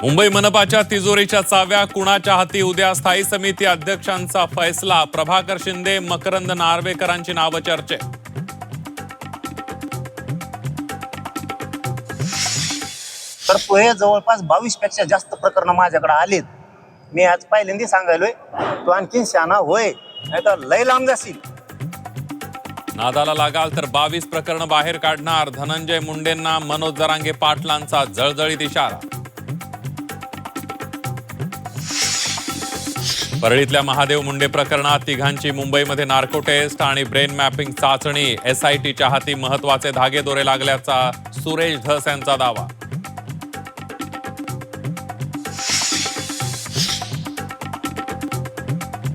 मुंबई मनपाच्या तिजोरीच्या चाव्या कुणाच्या हाती? उद्या स्थायी समिती अध्यक्षांचा फैसला. प्रभाकर शिंदे, मकरंद नार्वेकरांची नावं चर्चेत. तर हे जवळपास 22 पेक्षा जास्त प्रकरण माझ्याकडे आलेत. मी आज पहिल्यांदा सांगायलोय, तो आणखीन शहाणा होय, नाही तर लय लांब जाशील. नादाला लागाल तर 22 प्रकरण बाहेर काढणार. धनंजय मुंडेंना मनोज जरांगे पाटलांचा जळजळीत इशारा. परळीतल्या महादेव मुंडे प्रकरणात तिघांची मुंबईमध्ये नार्को टेस्ट आणि ब्रेन मॅपिंग चाचणी. SITच्या हाती महत्वाचे धागेदोरे लागल्याचा सुरेश धस यांचा दावा.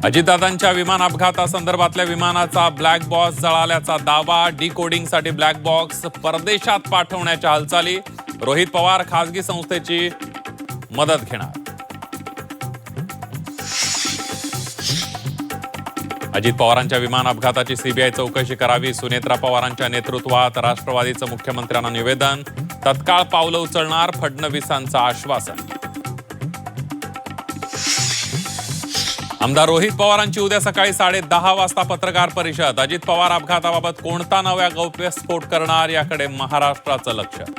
अजितदादांच्या विमान अपघातासंदर्भातल्या विमानाचा ब्लॅक बॉक्स जळाल्याचा दावा. डिकोडिंगसाठी ब्लॅक बॉक्स परदेशात पाठवण्याच्या हालचाली. रोहित पवार खासगी संस्थेची मदत घेणार. अजित पवारांच्या विमान अपघाताची CBI चौकशी करावी. सुनेत्रा पवारांच्या नेतृत्वात राष्ट्रवादीचं मुख्यमंत्र्यांना निवेदन. तत्काळ पावलं उचलणार फडणवीसांचं आश्वासन. आमदार रोहित पवारांची उद्या सकाळी 10:30 वाजता पत्रकार परिषद. अजित पवार अपघाताबाबत कोणता नव्या गौप्यस्फोट करणार याकडे महाराष्ट्राचं लक्ष.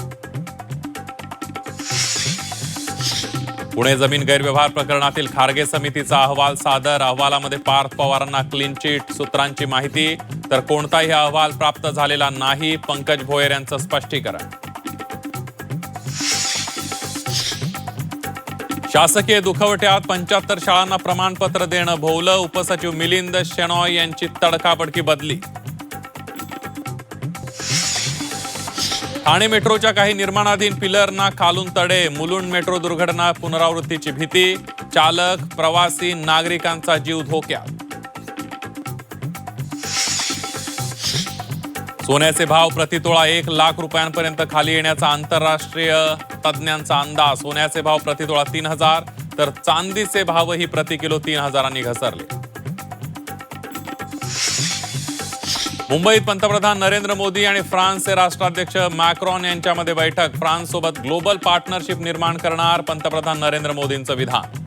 पुणे जमीन गैरव्यवहार प्रकरणातील खारगे समितीचा अहवाल सादर. अहवालामध्ये पार्थ पवारांना क्लीन चिट, सूत्रांची माहिती, तर कोणताही अहवाल प्राप्त झालेला नाही. पंकज भोयर यांचं स्पष्टीकरण. शासकीय दुखवट्यात 75 शाळांना प्रमाणपत्र देणं भोवलं. उपसचिव मिलिंद शेणॉय यांची तडकाफडकी बदली. ठाणे मेट्रोच्या काही निर्माणाधीन पिलरना खालून तडे. मुलुंड मेट्रो दुर्घटना पुनरावृत्तीची भीती. चालक, प्रवासी, नागरिकांचा जीव धोक्यात. सोन्याचे भाव प्रतितोळा 1 लाख रुपयांपर्यंत खाली येण्याचा आंतरराष्ट्रीय तज्ज्ञांचा अंदाज. सोन्याचे भाव प्रतितोळा 3,000 तर चांदीचे भावही प्रति किलो 3,000 घसरले. मुंबईत पंतप्रधान नरेंद्र मोदी आणि फ्रान्सचे राष्ट्राध्यक्ष मॅक्रॉन यांच्यामध्ये बैठक. फ्रान्ससोबत ग्लोबल पार्टनरशिप निर्माण करणार पंतप्रधान नरेंद्र मोदींचं विधान.